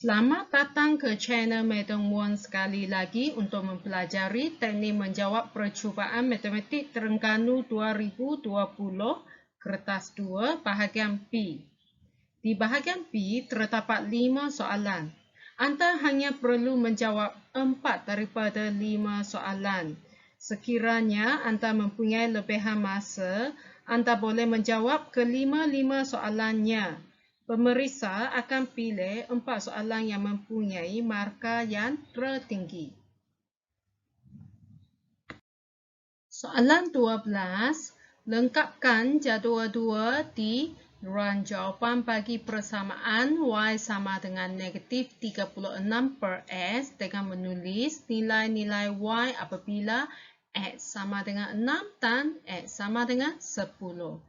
Selamat datang ke channel Madam Won sekali lagi untuk mempelajari teknik menjawab percubaan matematik Terengganu 2020 kertas 2 bahagian B. Di bahagian B terdapat 5 soalan. Anda hanya perlu menjawab 4 daripada 5 soalan. Sekiranya anda mempunyai lebihan masa, anda boleh menjawab kelima-lima soalannya. Pemeriksa akan pilih 4 soalan yang mempunyai markah yang tertinggi. Soalan 12. Lengkapkan jadual 2 di ruang jawapan bagi persamaan Y sama dengan negatif 36 per S dengan menulis nilai-nilai Y apabila X sama dengan 6 dan X sama dengan 10.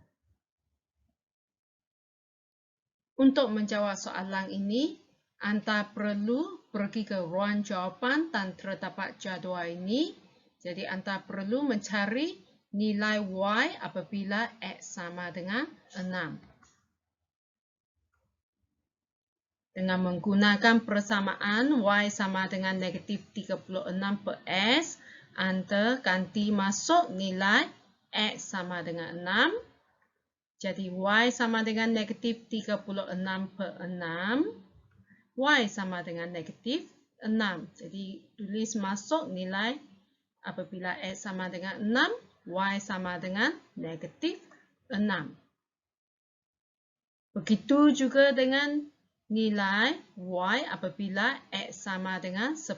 Untuk menjawab soalan ini, anda perlu pergi ke ruang jawapan dan terdapat jadual ini. Jadi anda perlu mencari nilai Y apabila X sama dengan 6. Dengan menggunakan persamaan Y sama dengan negatif 36 per S, anda ganti masuk nilai X sama dengan 6. Jadi Y sama dengan negatif 36 per 6. Y sama dengan negatif 6. Jadi tulis masuk nilai apabila X sama dengan 6, Y sama dengan negatif 6. Begitu juga dengan nilai Y apabila X sama dengan 10.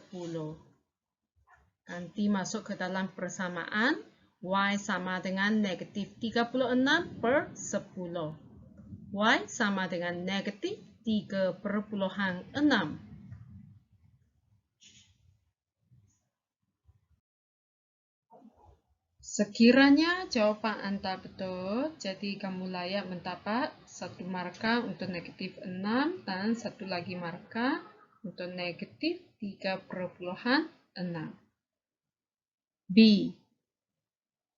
Nanti masuk ke dalam persamaan Y sama dengan negatif 36 per 10. Y sama dengan negatif 3,6. Sekiranya jawapan anda betul, jadi kamu layak mendapat 1 markah untuk negatif 6 dan 1 lagi markah untuk negatif 3,6. B.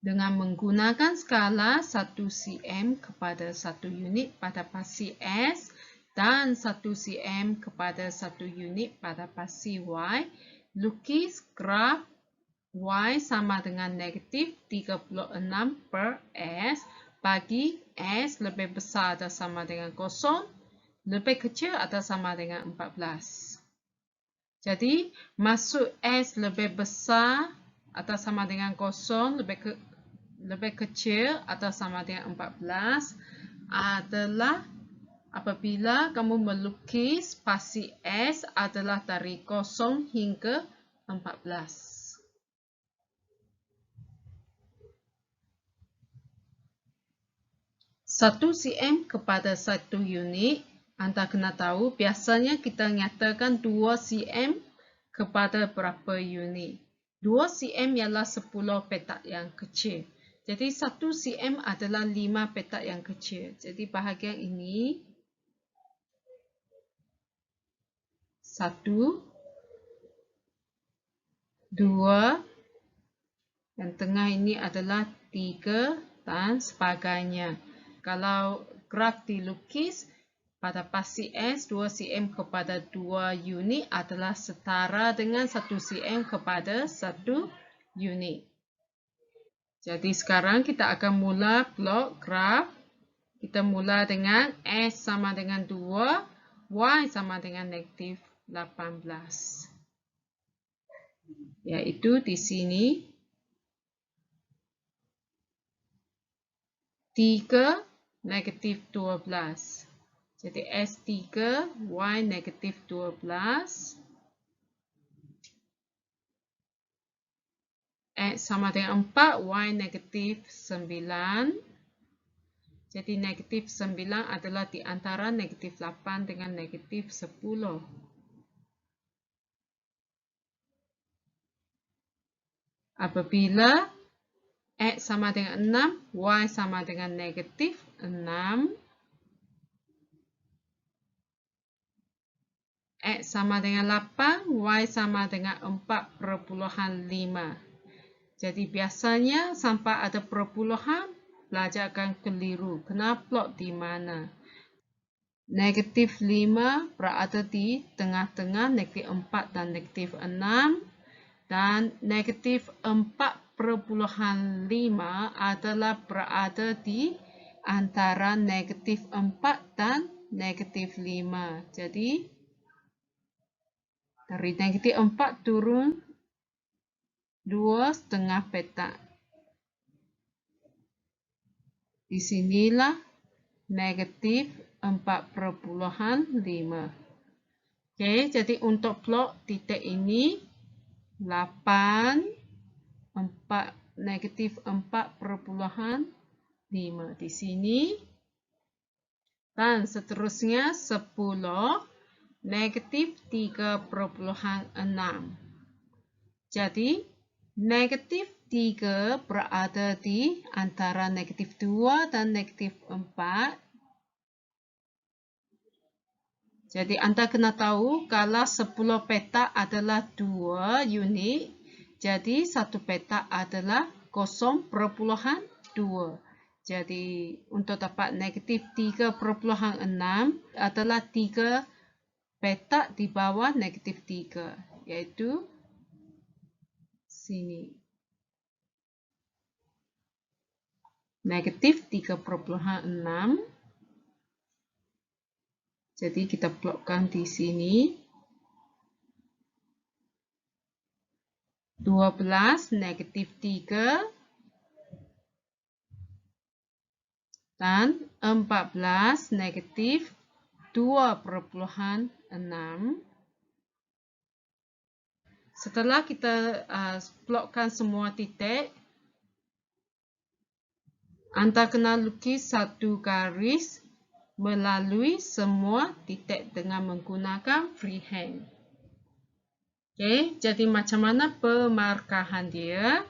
Dengan menggunakan skala 1 cm kepada 1 unit pada pasti S dan 1 cm kepada 1 unit pada pasti Y, lukis graf Y sama dengan negatif 36 per S bagi S lebih besar atau sama dengan 0, lebih kecil atau sama dengan 14. Jadi, maksud S lebih besar atau sama dengan 0, lebih kecil atau sama dengan 14 adalah apabila kamu melukis pasti S adalah dari 0 hingga 14. Satu cm kepada 1 unit, anda kena tahu biasanya kita nyatakan 2 cm kepada berapa unit. 2 cm ialah 10 petak yang kecil. Jadi 1 cm adalah 5 petak yang kecil. Jadi bahagian ini 1, 2, yang tengah ini adalah 3 dan sebagainya. Kalau graf dilukis pada pasti S, 2 cm kepada 2 unit adalah setara dengan 1 cm kepada 1 unit. Jadi sekarang kita akan mula plot graf. Kita mula dengan S sama dengan 2, Y sama dengan negatif 18. Yaitu di sini 3, negatif 12. Jadi S3, Y negatif 12. X sama dengan 4, Y negatif 9. Jadi negatif 9 adalah di antara negatif 8 dengan negatif 10. Apabila X sama dengan 6, Y sama dengan negatif 6. X sama dengan 8, Y sama dengan 4,5. Jadi biasanya sampai ada perpuluhan, pelajar akan keliru. Kena plot di mana? Negatif 5 berada di tengah-tengah negatif 4 dan negatif 6. Dan negatif 4,5 adalah berada di antara negatif 4 dan negatif 5. Jadi, dari negatif 4 turun 2,5 petak. Di sinilah negatif 4,5. Oke, jadi untuk plot titik ini 8, 4, negatif 4,5 di sini. Dan seterusnya 10, negatif 3,6. Jadi, negatif 3 berada di antara negatif 2 dan negatif 4. Jadi, Anda kena tahu kalau 10 petak adalah 2 unit, jadi 1 petak adalah 0,2. Jadi, untuk dapat negatif 3,6 adalah 3 petak di bawah negatif 3, yaitu sini. Negatif 3,6. Jadi kita plotkan di sini. 12 negatif 3 dan 14 negatif 2,6. Setelah kita plotkan semua titik, Anda kena lukis satu garis melalui semua titik dengan menggunakan freehand. Oke, jadi macam mana pemarkahan dia?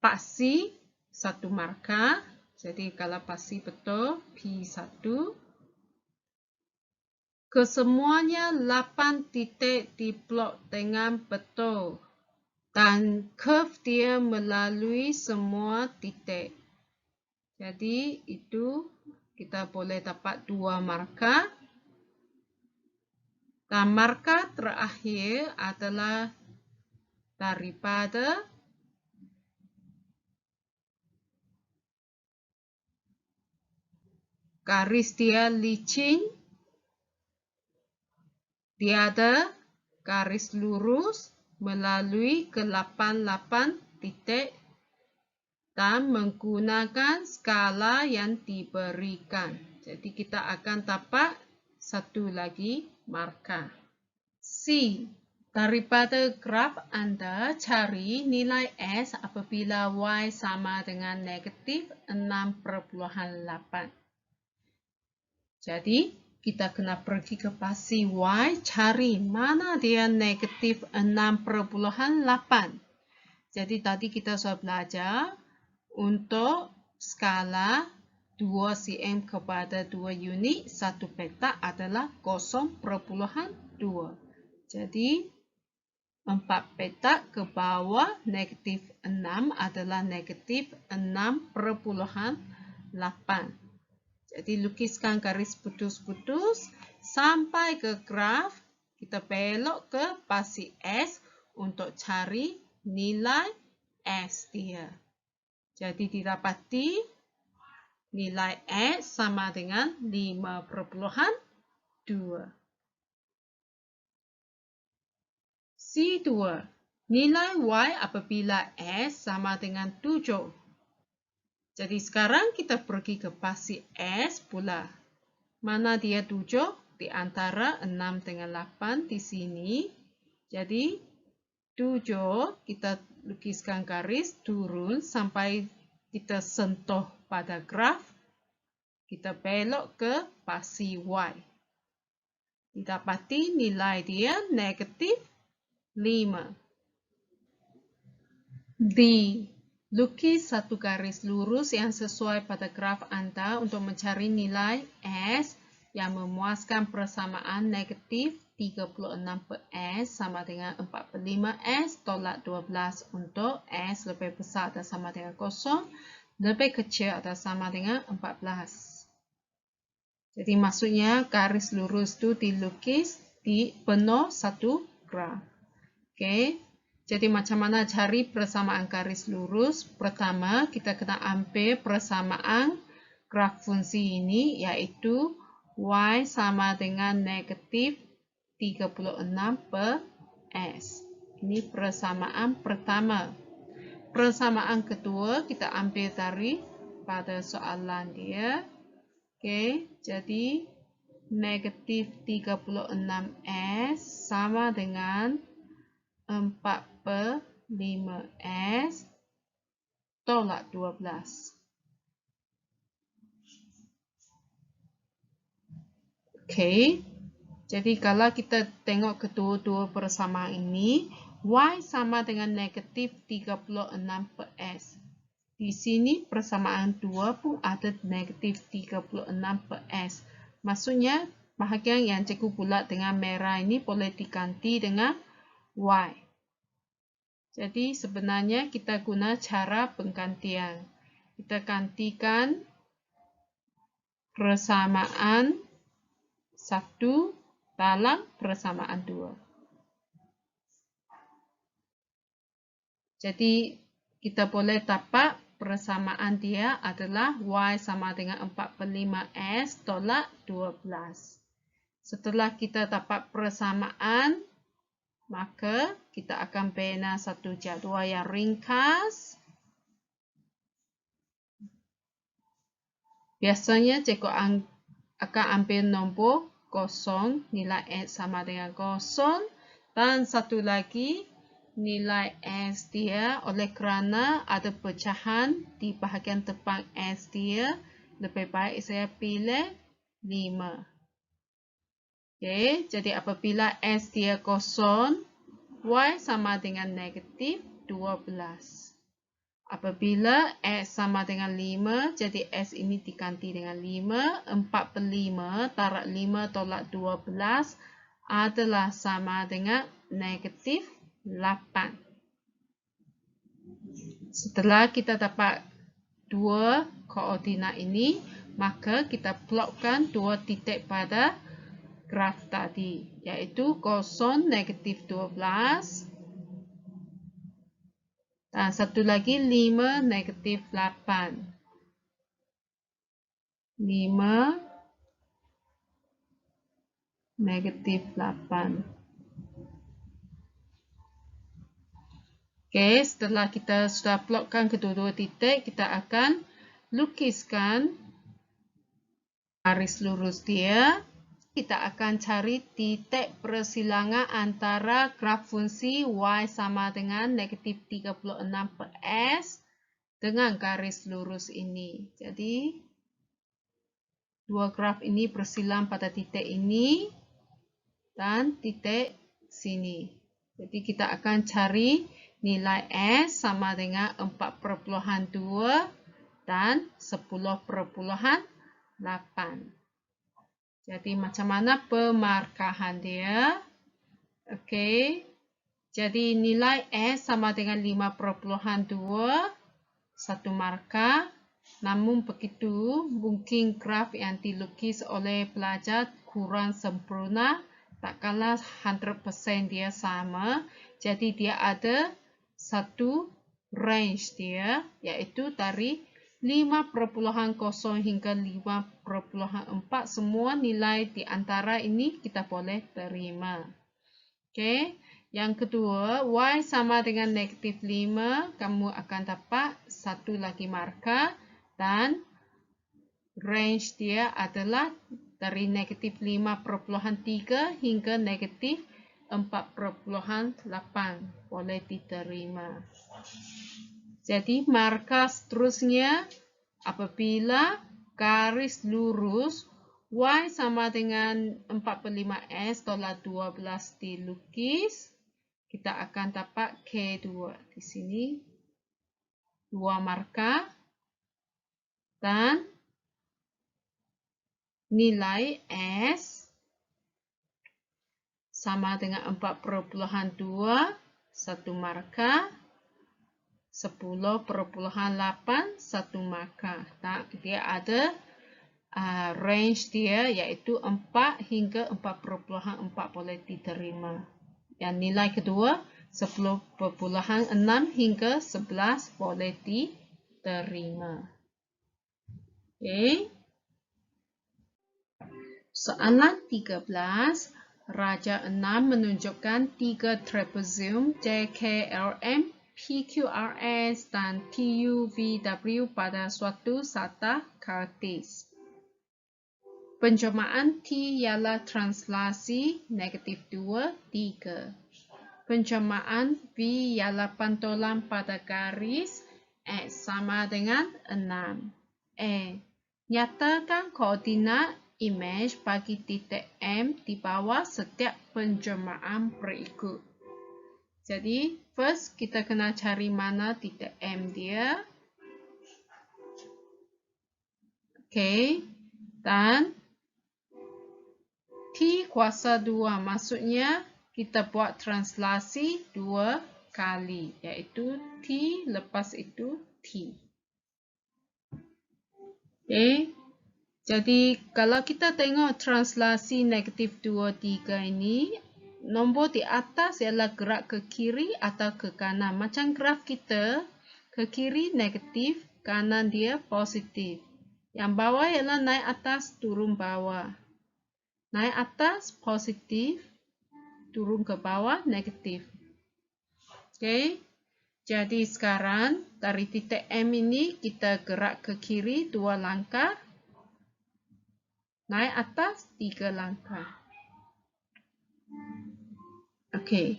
Pasti satu markah. Jadi kalau pasti betul P1. Kesemuanya 8 titik diplot dengan betul. Dan curve dia melalui semua titik. Jadi itu kita boleh dapat 2 markah. Dan markah terakhir adalah daripada garis dia licin. Dia ada garis lurus melalui ke-8 titik dan menggunakan skala yang diberikan. Jadi kita akan dapat satu lagi markah. C. Daripada graf Anda, cari nilai S apabila Y sama dengan negatif 6,8. Jadi, kita kena pergi ke pasi Y, cari mana dia negatif 6,8. Jadi, tadi kita sudah belajar untuk skala 2 cm kepada 2 unit, 1 petak adalah 0,2. Jadi, 4 petak ke bawah negatif 6 adalah negatif 6,8. Jadi, lukiskan garis putus-putus sampai ke graf. Kita belok ke pasi S untuk cari nilai S dia. Jadi, didapati nilai S sama dengan 5,2. C2. Nilai Y apabila S sama dengan 7. Jadi sekarang kita pergi ke pasi S pula. Mana dia 7? Di antara 6 dengan 8 di sini. Jadi 7 kita lukiskan garis turun sampai kita sentuh pada graf. Kita belok ke pasi Y. Didapati nilai dia negatif 5. D. Lukis satu garis lurus yang sesuai pada graf Anda untuk mencari nilai S yang memuaskan persamaan negatif 36 per S sama dengan 45 S tolak 12 untuk S lebih besar atau sama dengan 0, lebih kecil atau sama dengan 14. Jadi maksudnya garis lurus itu dilukis di penuh satu graf. Oke. Jadi macam mana cari persamaan garis lurus? Pertama, kita kena ambil persamaan graf fungsi ini, yaitu y sama dengan negatif 36 per S. Ini persamaan pertama. Persamaan kedua kita ambil dari pada soalan dia. Oke, jadi negatif 36S sama dengan 4 per 5S tolak 12. Oke, jadi kalau kita tengok kedua-dua persamaan ini, y sama dengan negatif 36 per S. Di sini persamaan 2 pun ada negatif 36 per S. Maksudnya, bahagian yang cikgu bulat dengan merah ini boleh diganti dengan y. Jadi sebenarnya kita guna cara penggantian. Kita gantikan persamaan 1 dalam persamaan 2. Jadi kita boleh dapat persamaan dia adalah y sama dengan 4 per 5S tolak 12. Setelah kita dapat persamaan, maka kita akan bina satu jadual yang ringkas. Biasanya cikgu akan ambil nombor 0, nilai S sama dengan 0. Dan satu lagi, nilai S dia oleh kerana ada pecahan di bahagian depan S dia, lebih baik saya pilih 5. Okay, jadi apabila S dia 0, Y sama dengan negatif 12. Apabila S sama dengan 5, jadi S ini diganti dengan 5. 4 per 5, tarik 5 tolak 12 adalah sama dengan negatif 8. Setelah kita dapat dua koordinat ini, maka kita plotkan dua titik pada graf tadi, yaitu 0, negatif 12. Dan satu lagi 5, negatif 8. 5, negatif 8. Oke, setelah kita sudah plotkan kedua-dua titik, kita akan lukiskan garis lurus dia. Kita akan cari titik persilangan antara graf fungsi y sama dengan negatif 36 per S dengan garis lurus ini. Jadi, dua graf ini bersilang pada titik ini dan titik sini. Jadi, kita akan cari nilai S sama dengan 4,2 dan 10,8. Jadi macam mana pemarkahan dia? Okey. Jadi nilai S sama dengan 5,2, satu markah. Namun begitu, mungkin graf yang dilukis oleh pelajar kurang sempurna. Tak kala 100% dia sama. Jadi dia ada satu range dia, iaitu dari 5,0 hingga 5,4, semua nilai di antara ini kita boleh terima. Okey, yang kedua, y sama dengan negatif 5, kamu akan dapat satu lagi markah dan range dia adalah dari negatif 5,3 hingga negatif 4,8, boleh diterima. Jadi markah seterusnya, apabila garis lurus y sama dengan 4 per 5S tolak 12 dilukis, kita akan dapat K2. Di sini dua markah dan nilai S sama dengan 4,2, satu markah. 10,8, satu markah. Dia ada range dia iaitu 4 hingga 4,4 boleh diterima. Yang nilai kedua 10,6 hingga 11 boleh diterima. Okey. Soalan 13. Raja 6 menunjukkan 3 trapezium JKLM, PQRS dan TUVW pada suatu satah kartis. Penjelmaan T ialah translasi -2, 3. Penjelmaan V ialah pantulan pada garis X sama dengan 6. Nyatakan koordinat imej bagi titik M di bawah setiap penjelmaan berikut. Jadi, first kita kena cari mana titik M dia. Okey. Dan T kuasa 2 maksudnya kita buat translasi 2 kali, iaitu T lepas itu T. Okey. Jadi, kalau kita tengok translasi -2, 3 ini, nombor di atas ialah gerak ke kiri atau ke kanan. Macam graf kita, ke kiri negatif, kanan dia positif. Yang bawah ialah naik atas, turun bawah. Naik atas, positif, turun ke bawah, negatif. Okey. Jadi, sekarang dari titik M ini, kita gerak ke kiri 2 langkah. Naik atas 3 langkah. Okey.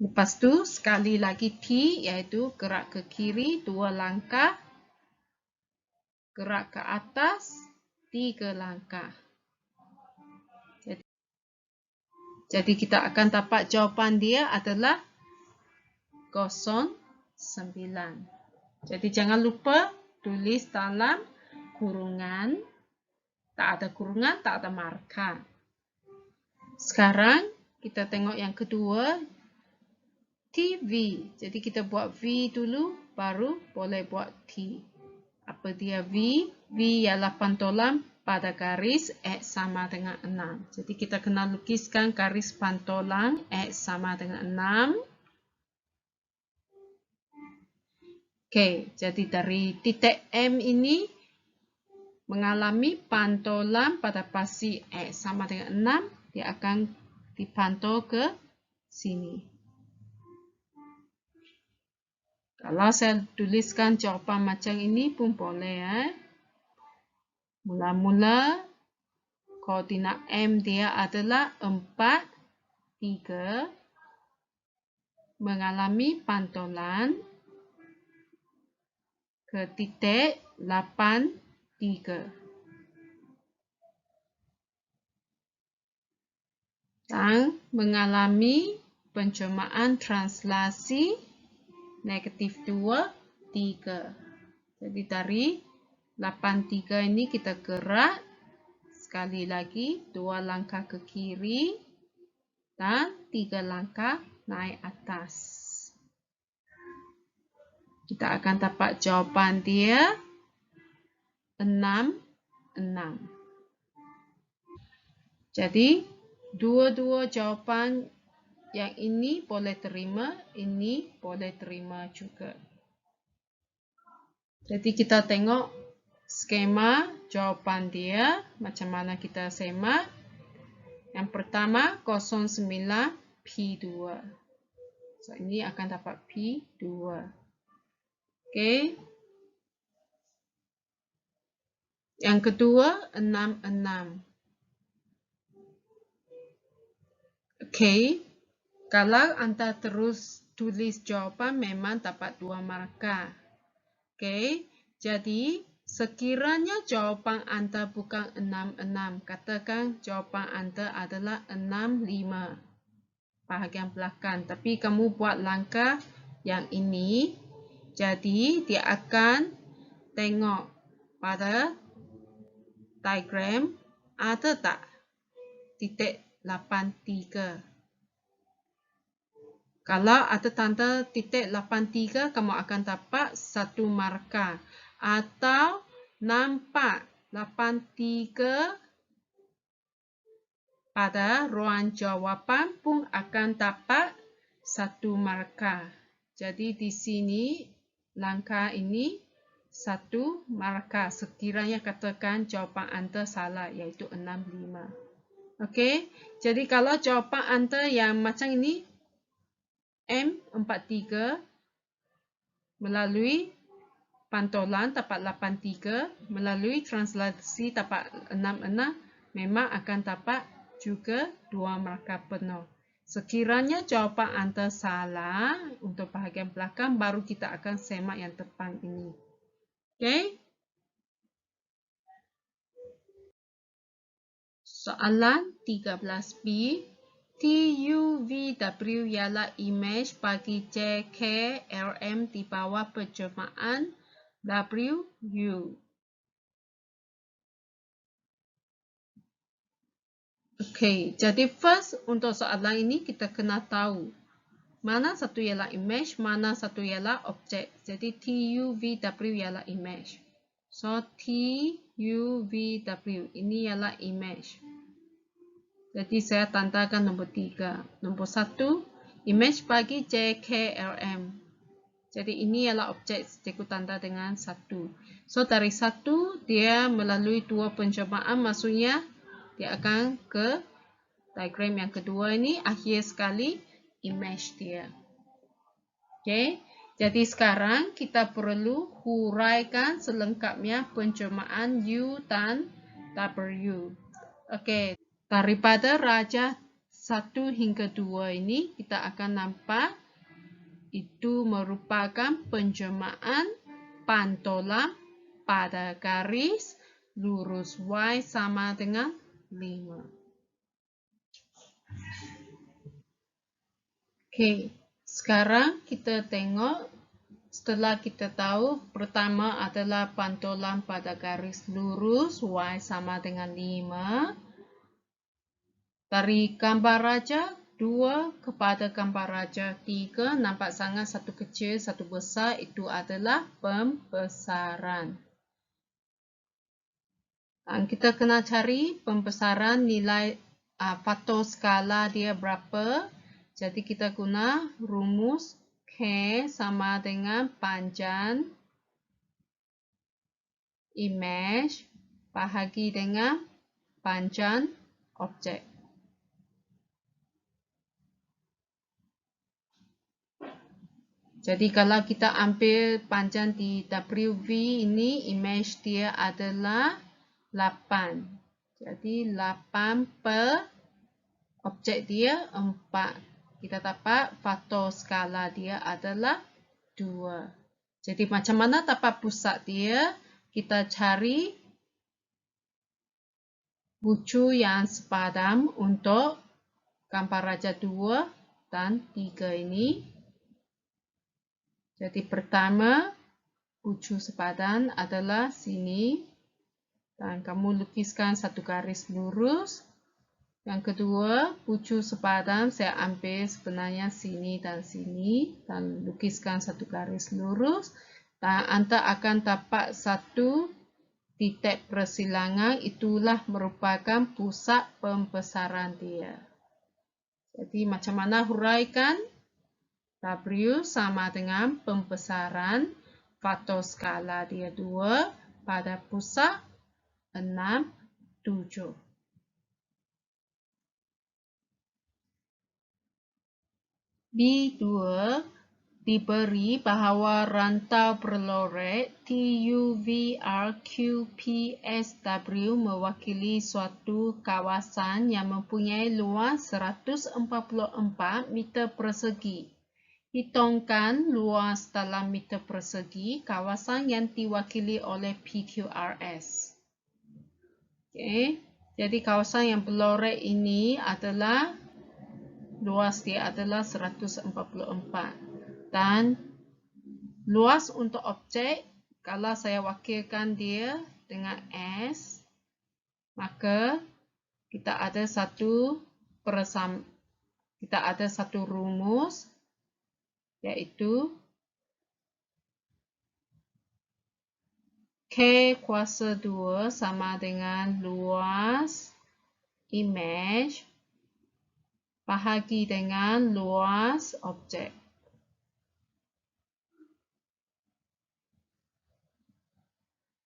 Lepas tu sekali lagi T iaitu gerak ke kiri 2 langkah. Gerak ke atas 3 langkah. Jadi kita akan dapat jawapan dia adalah 09. Jadi jangan lupa tulis dalam kurungan. Tak ada kurungan, tak ada markah. Sekarang kita tengok yang kedua, TV. Jadi kita buat V dulu, baru boleh buat T. Apa dia V? V ialah pantulan pada garis X sama dengan 6. Jadi kita kena lukiskan garis pantulan X sama dengan 6. Okey, jadi dari titik M ini mengalami pantulan pada pasi X sama dengan 6, dia akan dipantul ke sini. Kalau saya tuliskan jawapan macam ini pun boleh. Mula-mula koordinat M dia adalah 4, 3, mengalami pantulan ke titik 8, 3. Dan mengalami penjelmaan translasi -2, 3. Jadi dari 8, 3 ini kita gerak sekali lagi 2 langkah ke kiri dan 3 langkah naik atas. Kita akan dapat jawapan dia 6, 6. Jadi, dua-dua jawapan yang ini boleh terima, ini boleh terima juga. Jadi, kita tengok skema jawapan dia, macam mana kita semak. Yang pertama, 09 P2. So, ini akan dapat P2. Okey. Yang kedua, 6, 6. Okey. Kalau anda terus tulis jawapan, memang dapat 2 markah. Okey. Jadi, sekiranya jawapan anda bukan 6, 6, katakan jawapan anda adalah 6, 5. Bahagian belakang. Tapi kamu buat langkah yang ini. Jadi, dia akan tengok pada diagram ada tak titik 8, 3. Kalau ada tanda titik 8, 3, kamu akan dapat 1 markah. Atau nampak 83 pada ruang jawapan pun akan dapat 1 markah. Jadi di sini langkah ini 1 markah sekiranya katakan jawapan anda salah, iaitu 65. Okey, jadi kalau jawapan anda yang macam ini M43 melalui pantolan dapat 83, melalui translasi dapat 66, memang akan dapat juga 2 markah penuh. Sekiranya jawapan anda salah untuk bahagian belakang, baru kita akan semak yang depan ini. Okey. Soalan 13B. TUVW ialah imej bagi JKLM di bawah penjelmaan WU. Okey, jadi first untuk soalan ini kita kena tahu mana satu ialah image, mana satu ialah objek. Jadi TUVW ialah image. So TUVW ini ialah image. Jadi saya tandakan nombor 3. Nombor 1, image bagi JKLM. Jadi ini ialah objek, cikgu tanda dengan 1. So dari 1 dia melalui 2 penjelmaan, maksudnya dia akan ke diagram yang kedua ini, akhir sekali image dia. Okey, jadi sekarang kita perlu huraikan selengkapnya penjelmaan U dan W. Okey, daripada rajah 1 hingga 2 ini kita akan nampak itu merupakan penjelmaan pantolan pada garis lurus Y sama dengan 5. Okey, sekarang kita tengok setelah kita tahu pertama adalah pantolan pada garis lurus Y sama dengan 5. Dari gambar raja 2 kepada gambar raja 3, nampak sangat satu kecil, satu besar, itu adalah pembesaran. Dan kita kena cari pembesaran nilai faktor skala dia berapa. Jadi kita guna rumus K sama dengan panjang image bahagi dengan panjang objek. Jadi kalau kita ambil panjang di WV ini, image dia adalah 8. Jadi 8 per objek dia 4. Kita dapat faktor skala dia adalah 2. Jadi macam mana dapat pusat dia? Kita cari bucu yang sepadan untuk gambar raja 2 dan 3 ini. Jadi pertama, bucu sepadan adalah sini. Dan kamu lukiskan satu garis lurus. Yang kedua, bucu sepadan saya ambil sebenarnya sini dan sini. Dan lukiskan satu garis lurus. Dan anda akan dapat satu titik persilangan. Itulah merupakan pusat pembesaran dia. Jadi macam mana huraikan? W sama dengan pembesaran faktor skala dia 2 pada pusat 6, 7. B2 diberi bahawa rantau berlorek TUVRQPSW mewakili suatu kawasan yang mempunyai luas 144 meter persegi. Hitungkan luas dalam meter persegi kawasan yang diwakili oleh PQRS. Okay. Jadi kawasan yang berlorek ini adalah luas dia adalah 144. Dan luas untuk objek, kalau saya wakilkan dia dengan S, maka kita ada satu rumus, iaitu K kuasa 2 sama dengan luas image bahagi dengan luas objek.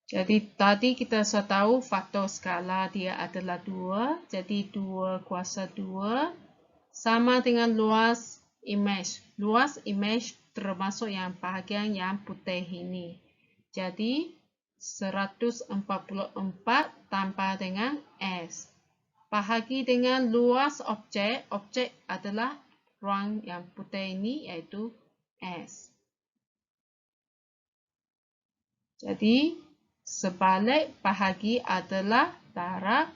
Jadi tadi kita sudah tahu faktor skala dia adalah 2. Jadi 2 kuasa 2 sama dengan luas image. Luas image termasuk yang bahagian yang putih ini. Jadi 144 tambah dengan S. Bahagi dengan luas objek. Objek adalah ruang yang putih ini iaitu S. Jadi sebalik bahagi adalah darab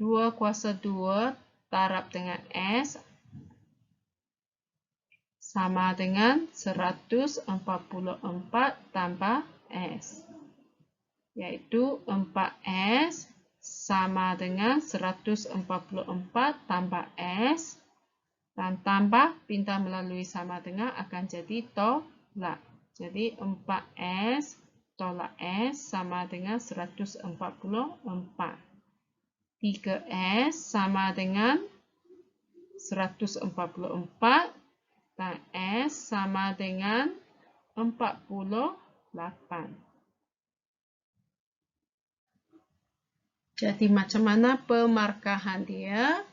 2 kuasa 2 darab dengan S sama dengan 144 tambah S. Iaitu 4S sama dengan 144 tambah S. Dan tambah bintang melalui sama dengan akan jadi tolak. Jadi 4S tolak S sama dengan 144. 3S sama dengan 144 dan S sama dengan 48. Jadi macam mana pemarkahan dia?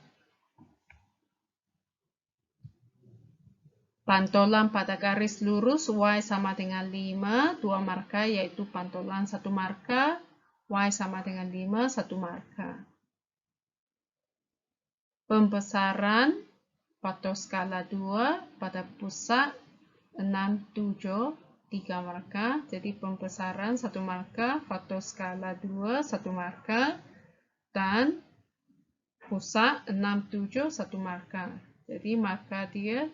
Pantolan pada garis lurus Y sama dengan 5, 2 markah yaitu pantolan 1 markah, Y sama dengan 5, 1 markah. Pembesaran faktor skala 2 pada pusat 6, 7, 3 markah. Jadi pembesaran 1 markah, faktor skala 2, 1 markah, dan pusat 6, 7, 1 markah. Jadi markah dia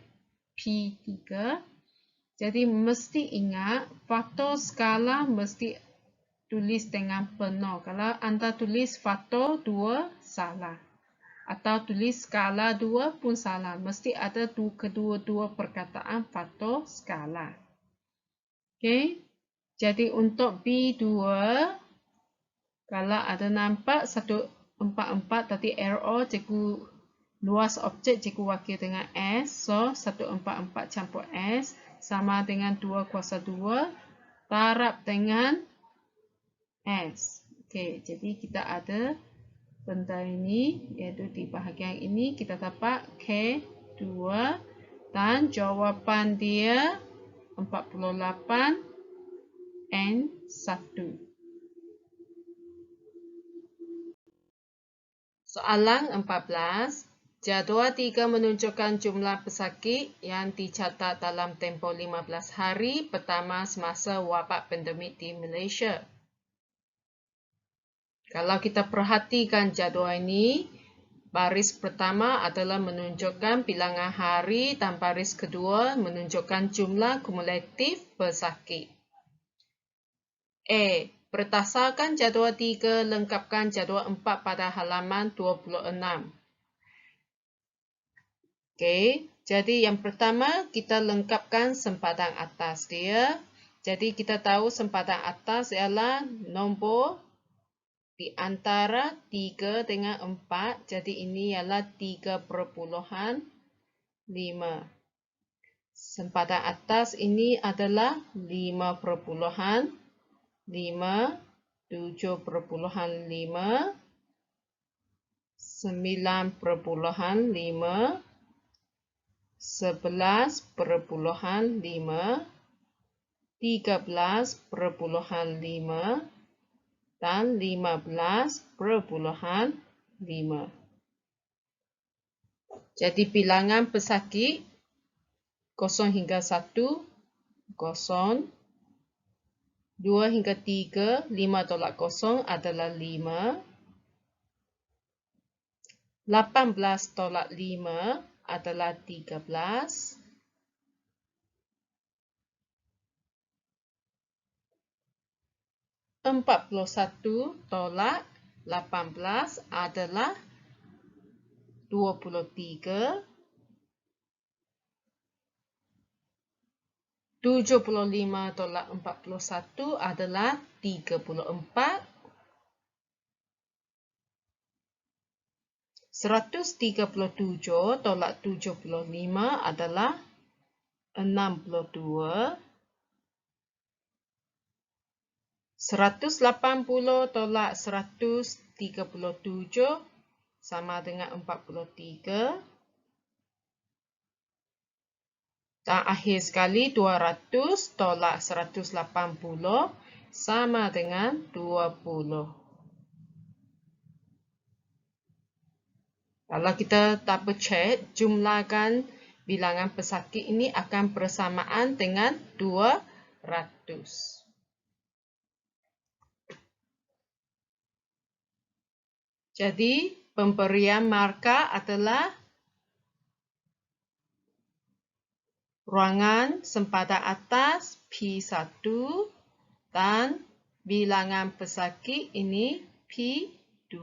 P3. Jadi mesti ingat faktor skala mesti tulis dengan penuh. Kalau anda tulis faktor 2 salah. Atau tulis skala 2 pun salah. Mesti ada kedua-dua perkataan faktor skala. Okey. Jadi untuk B2 kalau ada nampak 144 tadi error cikgu luas objek cikgu wakil dengan S. So, 144 campur S sama dengan 2 kuasa 2 darab dengan S. Okey, jadi kita ada benda ini, iaitu di bahagian ini kita dapat K2 dan jawapan dia 48 N1. Soalan 14. Jadual 3 menunjukkan jumlah pesakit yang dicatat dalam tempoh 15 hari pertama semasa wabak pandemik di Malaysia. Kalau kita perhatikan jadual ini, baris pertama adalah menunjukkan bilangan hari dan baris kedua menunjukkan jumlah kumulatif pesakit. A. Berdasarkan jadual 3, lengkapkan jadual 4 pada halaman 26. Okey, jadi yang pertama kita lengkapkan sempadan atas dia. Jadi kita tahu sempadan atas ialah nombor di antara 3 dengan 4. Jadi ini ialah 3.5. Sempadan atas ini adalah 5.5, 7.5, 9.5, 11.5, 13.5 dan 15.5. Jadi bilangan pesakit 0 hingga 1, 0, 2 hingga 3, 5 tolak 0 adalah 5. 18 tolak 5 adalah 13. 41 tolak 18 adalah 23. 75 tolak 41 adalah 34. 137 tolak 75 adalah 62. 180 tolak 137 sama dengan 43. Dan akhir sekali 200 tolak 180 sama dengan 20. Kalau kita double check, jumlahkan bilangan pesakit ini akan bersamaan dengan 200. Jadi, pemberian markah adalah ruangan sempadan atas P1 dan bilangan pesakit ini P2.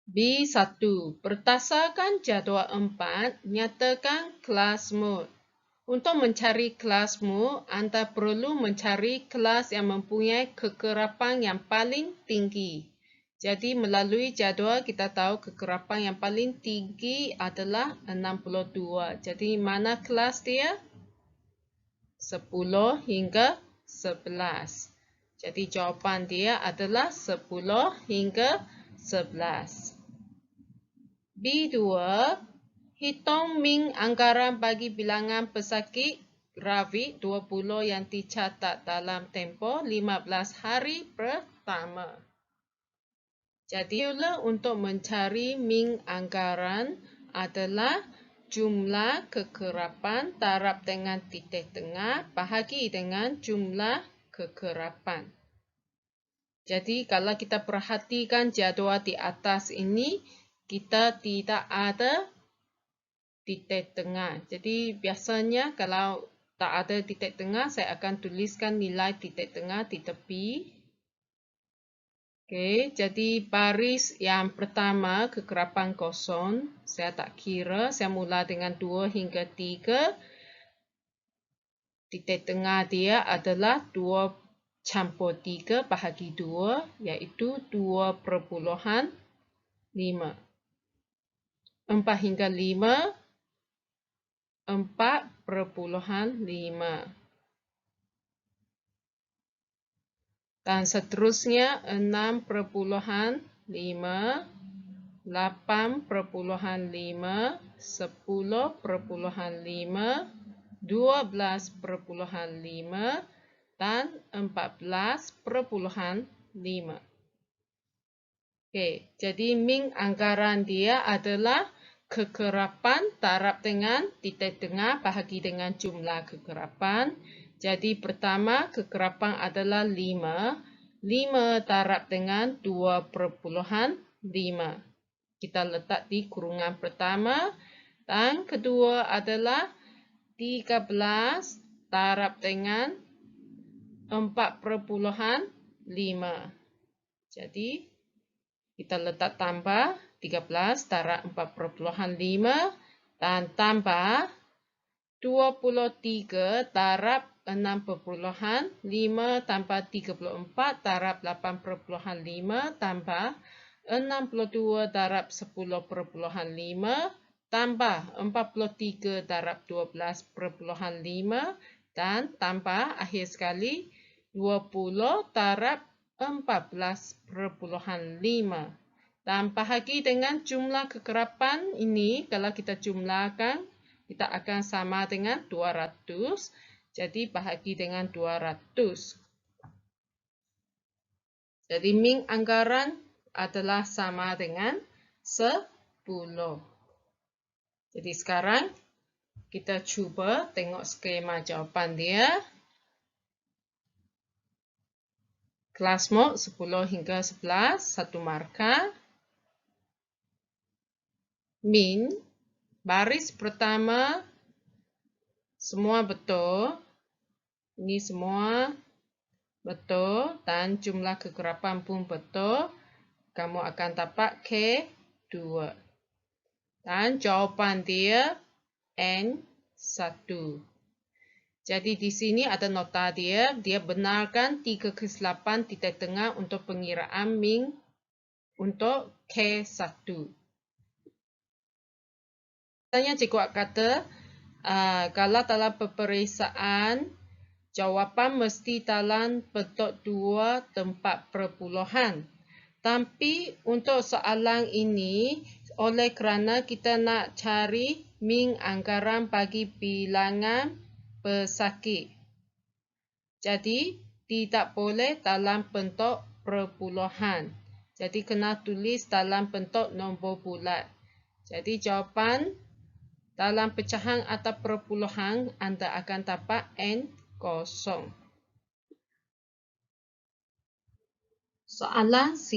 B1. Berdasarkan jadual 4, nyatakan kelas mode. Untuk mencari kelas mode, anda perlu mencari kelas yang mempunyai kekerapan yang paling tinggi. Jadi, melalui jadual kita tahu kekerapan yang paling tinggi adalah 62. Jadi, mana kelas dia? 10 hingga 11. Jadi, jawapan dia adalah 10 hingga 11. B2. Hitung min anggaran bagi bilangan pesakit grafik 20 yang dicatat dalam tempoh 15 hari pertama. Jadi, untuk mencari min anggaran adalah jumlah kekerapan taraf dengan titik tengah bahagi dengan jumlah kekerapan. Jadi, kalau kita perhatikan jadual di atas ini, kita tidak ada titik tengah. Jadi biasanya kalau tak ada titik tengah, saya akan tuliskan nilai titik tengah di tepi. Okey, jadi baris yang pertama kekerapan kosong, saya tak kira, saya mula dengan 2 hingga 3. Titik tengah dia adalah 2 campur 3 bahagi 2, iaitu 2,5. 4 hingga 5, 4,5. Dan seterusnya 6,5, 8,5, 10,5, 12,5, dan 14,5. Okey, jadi min anggaran dia adalah kekerapan taraf dengan titik tengah bahagi dengan jumlah kekerapan. Jadi pertama kekerapan adalah 5. 5 taraf dengan 2,5. Kita letak di kurungan pertama. Dan kedua adalah 13 taraf dengan 4,5. Jadi kita letak tambah 13 darab 4,5 dan tambah 23 darab 6,5 tambah 34 darab 8,5 tambah 62 darab 10,5 tambah 43 darab 12,5 dan tambah akhir sekali 20 darab 14,5. Dan bahagi dengan jumlah kekerapan ini, kalau kita jumlahkan, kita akan sama dengan 200. Jadi bahagi dengan 200. Jadi min anggaran adalah sama dengan 10. Jadi sekarang kita cuba tengok skema jawapan dia. Kelas mode 10 hingga 11, 1 markah. Min, baris pertama, semua betul. Ini semua betul. Dan jumlah kekerapan pun betul. Kamu akan dapat K2. Dan jawapan dia N1. Jadi di sini ada nota dia. Dia benarkan 3/8 titik tengah untuk pengiraan min untuk K1. Biasanya cikgu kata, kalau dalam peperiksaan, jawapan mesti dalam bentuk 2 tempat perpuluhan. Tapi untuk soalan ini, oleh kerana kita nak cari min anggaran bagi bilangan pesakit. Jadi, tidak boleh dalam bentuk perpuluhan. Jadi, kena tulis dalam bentuk nombor bulat. Jadi, jawapan dalam pecahan atau perpuluhan anda akan dapat N0. Soalan C.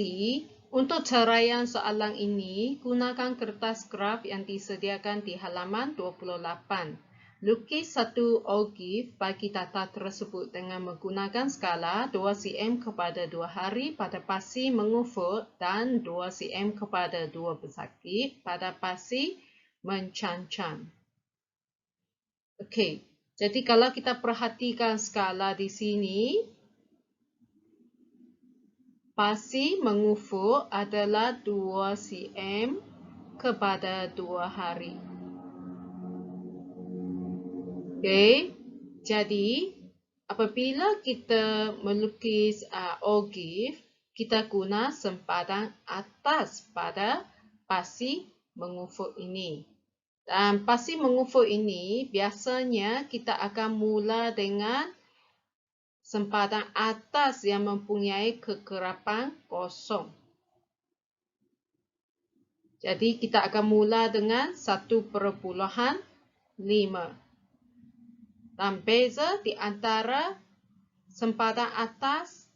Untuk ceraian soalan ini, gunakan kertas graf yang disediakan di halaman 28. Lukis satu ogive bagi data tersebut dengan menggunakan skala 2 cm kepada 2 hari pada pasi mengufur dan 2 cm kepada 2 pesakit pada pasi mencancang. Okey, jadi kalau kita perhatikan skala di sini, pasi mengufur adalah 2 cm kepada 2 hari. Okey, jadi apabila kita melukis ogive, kita guna sempadan atas pada pasi mengufur ini. Dan pasi mengufur ini biasanya kita akan mula dengan sempadan atas yang mempunyai kekerapan kosong. Jadi kita akan mula dengan 1/5. Dan beza di antara sempadan atas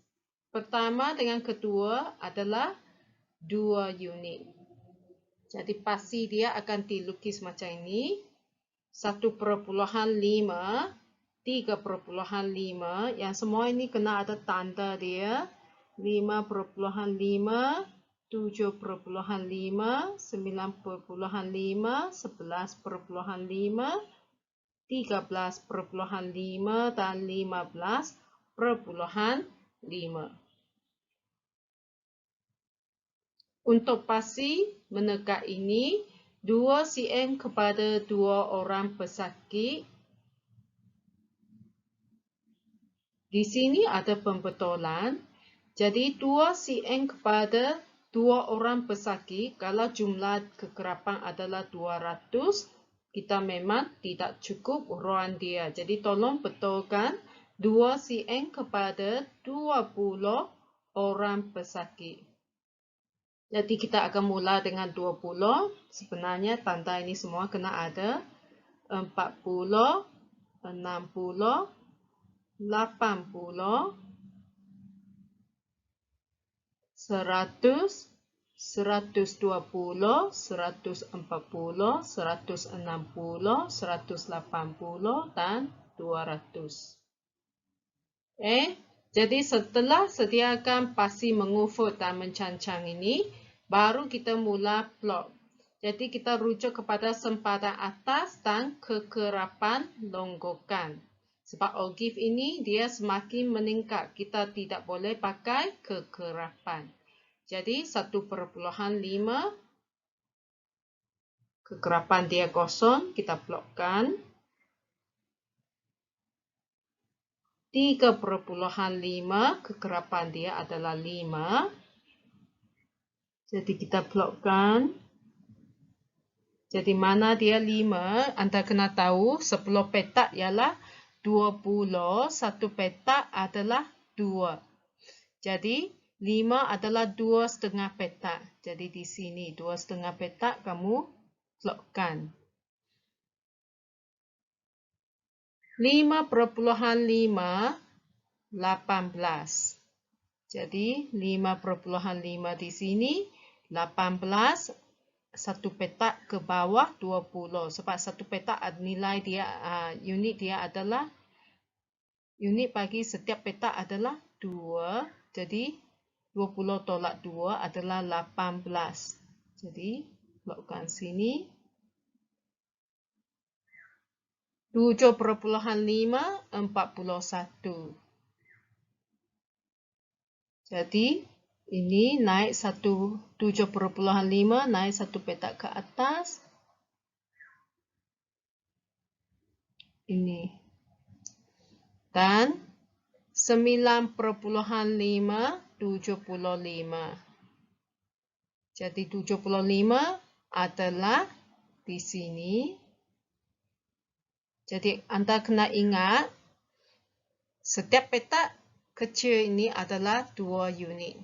pertama dengan kedua adalah 2 unit. Jadi pasi dia akan dilukis macam ini. 1/5, 3/5. Yang semua ini kena ada tanda dia. 5/5, 7/5, 9/5, 11/5, 13/5 dan 15/5. Untuk pasi menegak ini, 2 cm kepada 2 orang pesakit. Di sini ada pembetulan. Jadi 2 cm kepada 2 orang pesakit, kalau jumlah kekerapan adalah 200, kita memang tidak cukup ruang dia. Jadi tolong betulkan 2 cm kepada 20 orang pesakit. Jadi kita akan mula dengan 20. Sebenarnya tanda ini semua kena ada. 40, 60, 80, 100, 120, 140, 160, 180 dan 200. Jadi setelah sediakan pasi mengufur dan mencancang ini, baru kita mula plot. Jadi kita rujuk kepada sempadan atas dan kekerapan longgokan. Sebab ogive ini dia semakin meningkat. Kita tidak boleh pakai kekerapan. Jadi 1/5. Kekerapan dia kosong. Kita plotkan. 3/5. Kekerapan dia adalah 5. Jadi kita plotkan. Jadi mana dia 5? Anda kena tahu 10 petak ialah 20. 1 petak adalah 2. Jadi 5 adalah 2,5 petak. Jadi di sini 2,5 petak kamu plotkan. 5/5, 18. Jadi 5/5 di sini 18. 1 petak ke bawah 20. Sebab 1 petak nilai dia, unit dia adalah, unit bagi setiap petak adalah 2. Jadi 20 tolak 2 adalah 18. Jadi plotkan sini. 7,5 41. Jadi ini naik 7,5 naik 1 petak ke atas. Ini. Dan 9,5 75. Jadi 75 adalah di sini. Jadi anda kena ingat setiap petak kecil ini adalah 2 unit.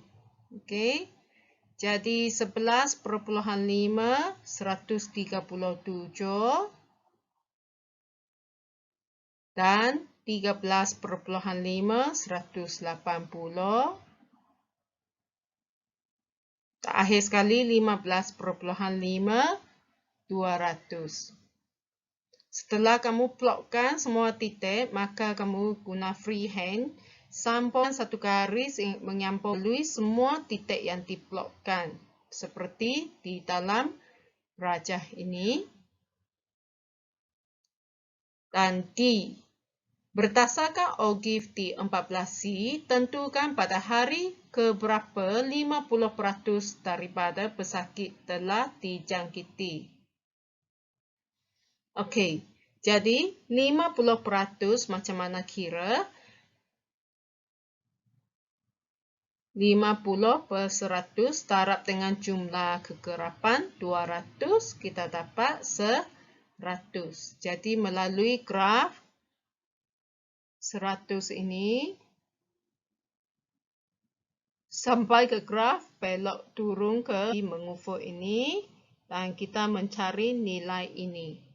Okey. Jadi 11,5 137 dan 13,5 180. Terakhir sekali 15,5 200. Setelah kamu plotkan semua titik, maka kamu guna freehand, sampaikan satu garis menyampaikan semua titik yang diplotkan. Seperti di dalam rajah ini. Dan D. Berdasarkan OGIF di 14C, tentukan pada hari keberapa 50% daripada pesakit telah dijangkiti. Okey, jadi 50% macam mana kira? 50% darab dengan jumlah kegerapan 200, kita dapat 100. Jadi melalui graf 100 ini, sampai ke graf, belok turun ke mengufuk ini, dan kita mencari nilai ini.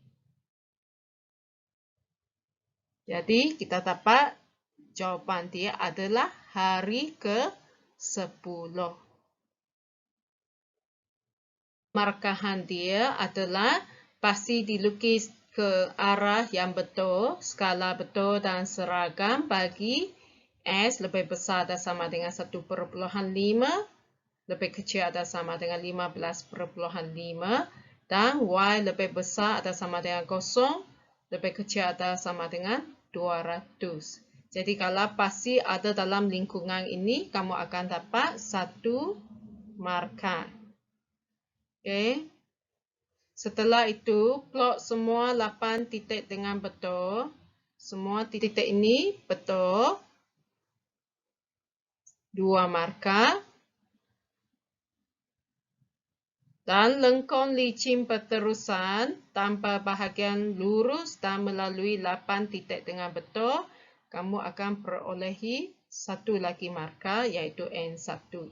Jadi, kita dapat jawapan dia adalah hari ke-10. Markahan dia adalah pasti dilukis ke arah yang betul, skala betul dan seragam bagi S lebih besar atau sama dengan 1,5, lebih kecil atau sama dengan 15,5, dan Y lebih besar atau sama dengan 0, lebih kecil atau sama dengan 200. Jadi kalau pasti ada dalam lingkungan ini, kamu akan dapat 1 markah. Okey. Setelah itu, plot semua 8 titik dengan betul. Semua titik ini betul. 2 markah. Dan lengkung licin berterusan tanpa bahagian lurus dan melalui 8 titik dengan betul, kamu akan perolehi 1 lagi markah iaitu N1.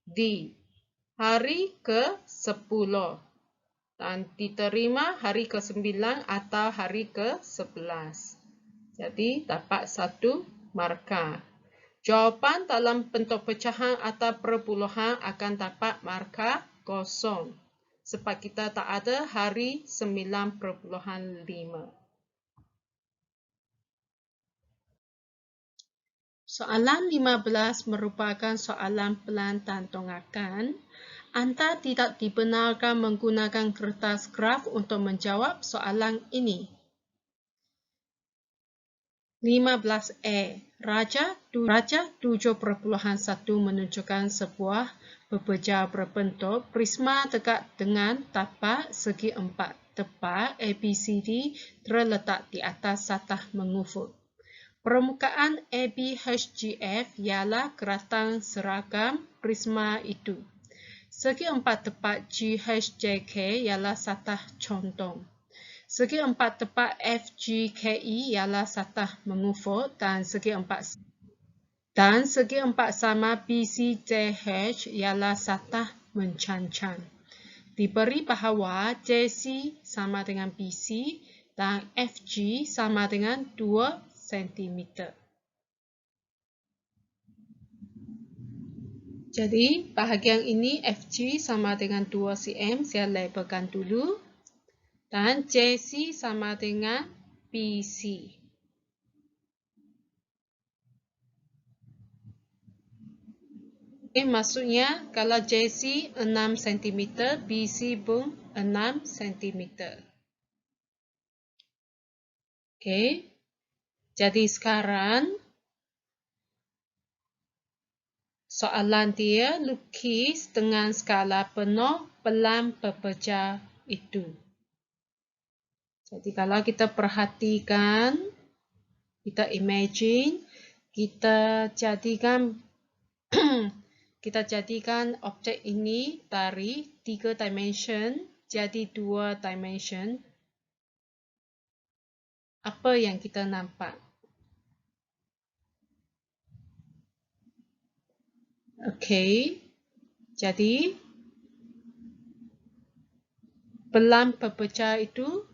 D. Hari ke-10 dan diterima hari ke-9 atau hari ke-11. Jadi dapat 1 markah. Jawapan dalam bentuk pecahan atau perpuluhan akan dapat markah 0 sebab kita tak ada hari 9,5. Soalan 15 merupakan soalan pelan dan tonggakan. Anda tidak dibenarkan menggunakan kertas graf untuk menjawab soalan ini. 15A. Rajah 7,1 menunjukkan sebuah bebeja berbentuk prisma tegak dengan tapak segi 4. Tepat ABCD terletak di atas satah mengufuk. Permukaan ABHGF ialah keratan seragam prisma itu. Segi 4 tepat GHJK ialah satah condong. Segi 4 tepat FGKE ialah satah mengufuk dan segi 4 sama BCJH ialah satah mencancang. Diberi bahawa JC sama dengan BC dan FG sama dengan 2 cm. Jadi, bahagian ini FG sama dengan 2 cm, saya labelkan dulu. Dan JC sama dengan BC. Maksudnya, kalau JC 6 cm, BC pun 6 cm. Oke. Jadi sekarang soalan dia lukis dengan skala penuh pelan pepecah itu. Jadi kalau kita perhatikan, kita imagine, kita jadikan objek ini dari 3 dimension jadi 2 dimension. Apa yang kita nampak? Okey. Jadi pelan pepecah itu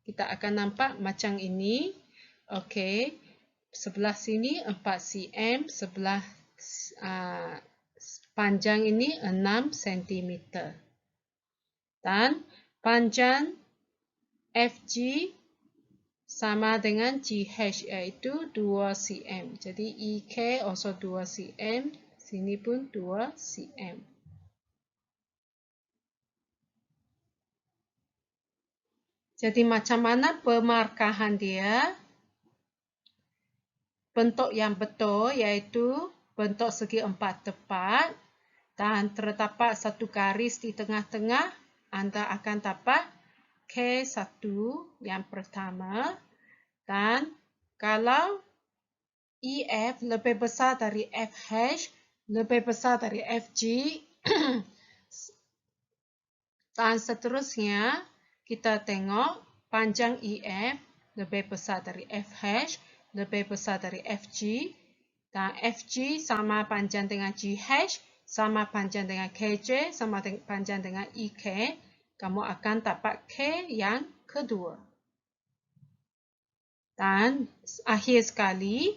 kita akan nampak macam ini. Okey. Sebelah sini 4 cm, sebelah panjang ini 6 cm. Dan panjang FG sama dengan GH iaitu 2 cm. Jadi EK also 2 cm, sini pun 2 cm. Jadi macam mana pemarkahan dia? Bentuk yang betul iaitu bentuk segi empat tepat dan terdapat satu garis di tengah-tengah. Anda akan dapat K1 yang pertama. Dan kalau EF lebih besar dari FH, lebih besar dari FG, dan seterusnya, kita tengok panjang EF lebih besar dari FH, lebih besar dari FG, dan FG sama panjang dengan GH, sama panjang dengan KJ, sama panjang dengan EK, kamu akan dapat K yang kedua. Dan akhir sekali,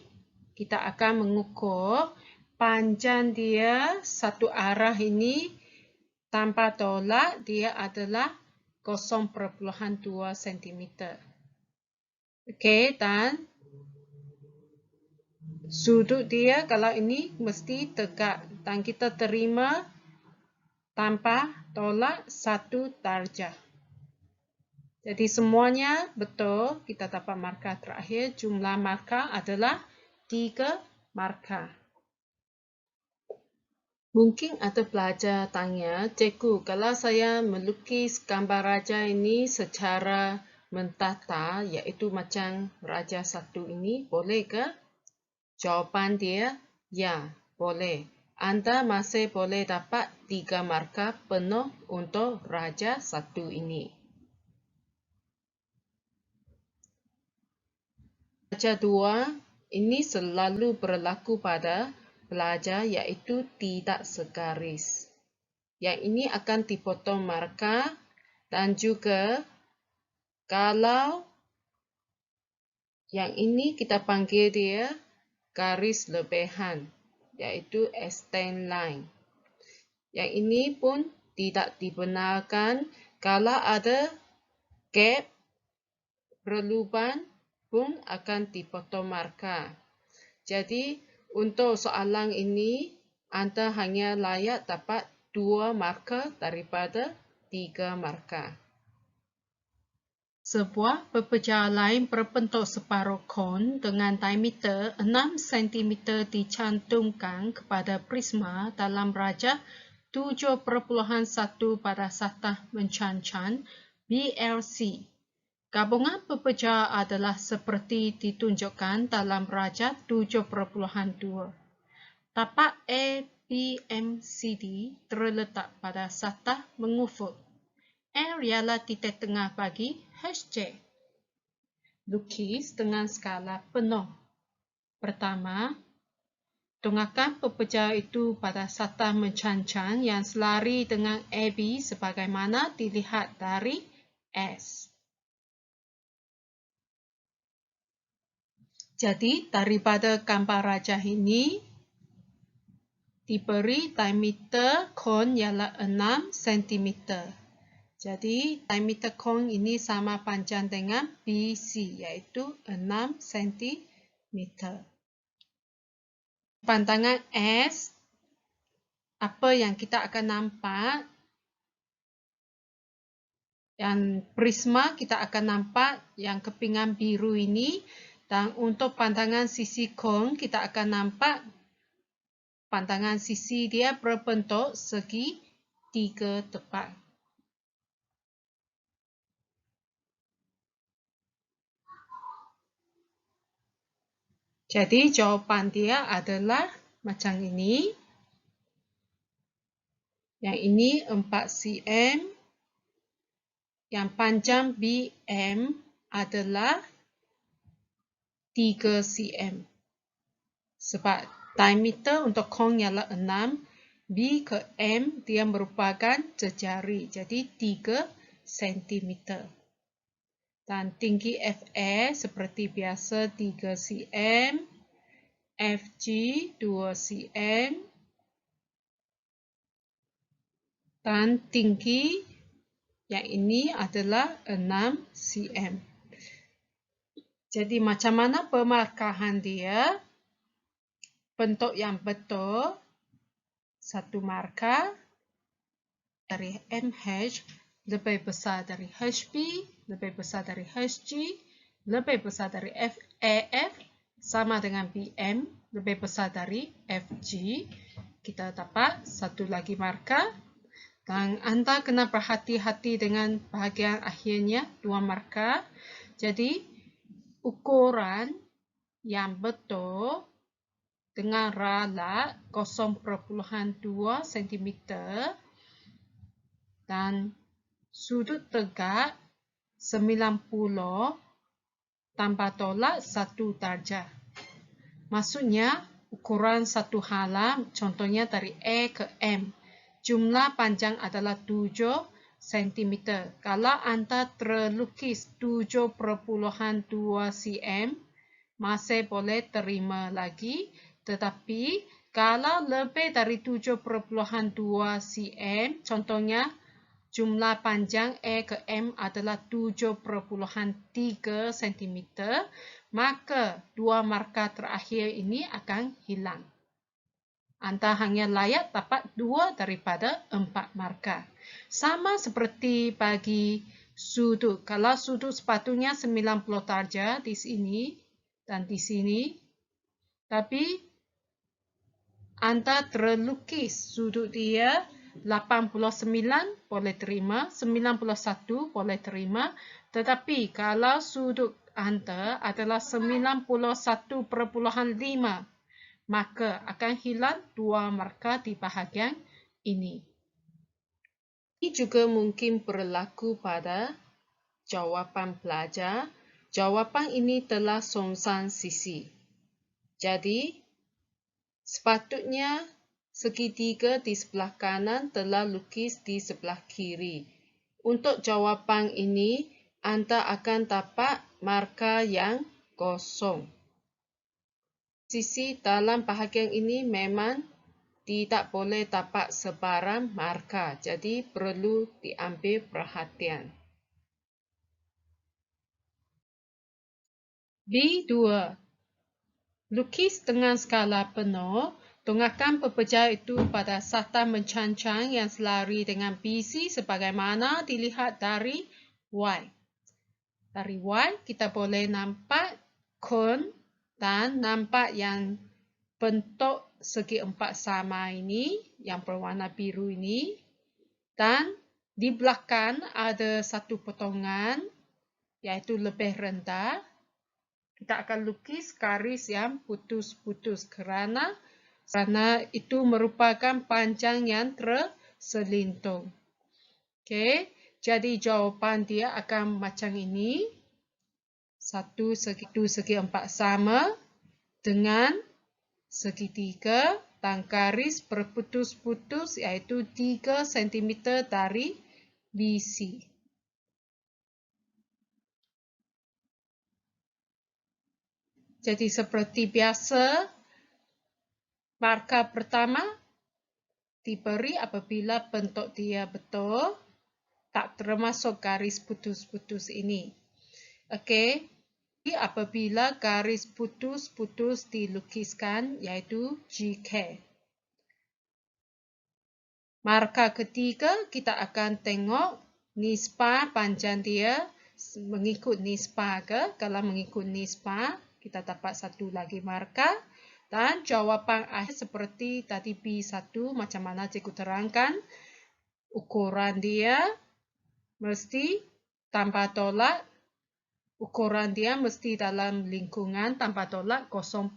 kita akan mengukur panjang dia satu arah ini tanpa tolak, dia adalah 0,2 cm. Okey, dan sudut dia kalau ini mesti tegak dan kita terima tanpa tolak 1 darjah. Jadi semuanya betul, kita dapat markah terakhir. Jumlah markah adalah 3 markah. Mungkin ada pelajar tanya, cikgu, kalau saya melukis gambar raja ini secara mentata, iaitu macam raja satu ini, boleh ke? Jawapan dia, ya, boleh. Anda masih boleh dapat 3 markah penuh untuk raja satu ini. Raja 2 ini selalu berlaku pada pelajar iaitu tidak segaris. Yang ini akan dipotong markah dan juga kalau yang ini kita panggil dia garis lebihan iaitu extend line. Yang ini pun tidak dibenarkan kalau ada gap berlubang pun akan dipotong markah. Jadi untuk soalan ini, Anda hanya layak dapat 2 markah daripada 3 markah. Sebuah pepejal lain berbentuk separuh kon dengan diameter 6 cm dicantumkan kepada prisma dalam rajah 7.1 pada satah mencancan BLC. Gabungan pepejal adalah seperti ditunjukkan dalam rajah 7.2. Tapak ABMCD terletak pada satah mengufuk. L ialah titik tengah bagi HJ. Lukis dengan skala penuh. Pertama, tengahkan pepejal itu pada satah mencancang yang selari dengan AB sebagaimana dilihat dari S. Jadi, daripada gambar rajah ini, diberi diameter kon ialah 6 cm. Jadi, diameter kon ini sama panjang dengan BC, iaitu 6 cm. Pandangan S, apa yang kita akan nampak? Yang prisma kita akan nampak yang kepingan biru ini. Dan untuk pandangan sisi cone kita akan nampak pandangan sisi dia berbentuk segi tiga tepat. Jadi jawapan dia adalah macam ini. Yang ini 4 cm. Yang panjang BM adalah 3 cm. Sebab diameter untuk cone ialah 6. B ke M dia merupakan jejari. Jadi 3 cm. Dan tinggi FA seperti biasa 3 cm. FG 2 cm. Dan tinggi yang ini adalah 6 cm. Jadi macam mana pemarkahan dia? Bentuk yang betul, satu markah dari MH lebih besar dari HB, lebih besar dari HG, lebih besar dari FAF, sama dengan BM, lebih besar dari FG. Kita dapat satu lagi markah. Dan anda kena berhati-hati dengan bahagian akhirnya, dua markah. Jadi, ukuran yang betul dengan ralat 0.2 cm dan sudut tegak 90 tambah tolak 1 darjah. Maksudnya, ukuran satu halam, contohnya dari A ke M. Jumlah panjang adalah 7 cm. Kalau anda terlukis 7.2 cm, masih boleh terima lagi. Tetapi, kalau lebih dari 7.2 cm, contohnya jumlah panjang A ke M adalah 7.3 cm, maka dua markah terakhir ini akan hilang. Anda hanya layak dapat 2 daripada 4 markah. Sama seperti bagi sudut. Kalau sudut sepatutnya 90 darjah di sini dan di sini, tapi anda terlukis sudut dia 89 boleh terima, 91 boleh terima. Tetapi kalau sudut anda adalah 91.5, maka akan hilang 2 markah di bahagian ini. Ini juga mungkin berlaku pada jawapan pelajar. Jawapan ini telah songsang sisi. Jadi, sepatutnya segitiga di sebelah kanan telah lukis di sebelah kiri. Untuk jawapan ini, anda akan dapat markah yang kosong. Sisi dalam bahagian ini memang tidak boleh dapat sebarang markah. Jadi, perlu diambil perhatian. B2. Lukis dengan skala penuh. Tonggakan pepejal itu pada sata mencancang yang selari dengan BC sebagaimana dilihat dari Y. Dari Y, kita boleh nampak cone dan nampak yang bentuk segi empat sama ini, yang berwarna biru ini. Dan di belakang ada satu potongan, iaitu lebih rendah. Kita akan lukis garis yang putus-putus kerana itu merupakan panjang yang terselintung. Okey, jadi jawapan dia akan macam ini. Satu segi empat sama dengan segitiga dan garis berputus-putus iaitu 3 cm dari BC. Jadi seperti biasa, markah pertama diberi apabila bentuk dia betul, tak termasuk garis putus-putus ini. Okey, apabila garis putus-putus dilukiskan, iaitu GK. Markah ketiga, kita akan tengok nispa panjang dia mengikut nispa ke? Kalau mengikut nispa, kita dapat satu lagi markah. Dan jawapan akhir seperti tadi B1 macam mana cikgu terangkan. Ukuran dia mesti tanpa tolak. Ukuran dia mesti dalam lingkungan tanpa tolak 0,2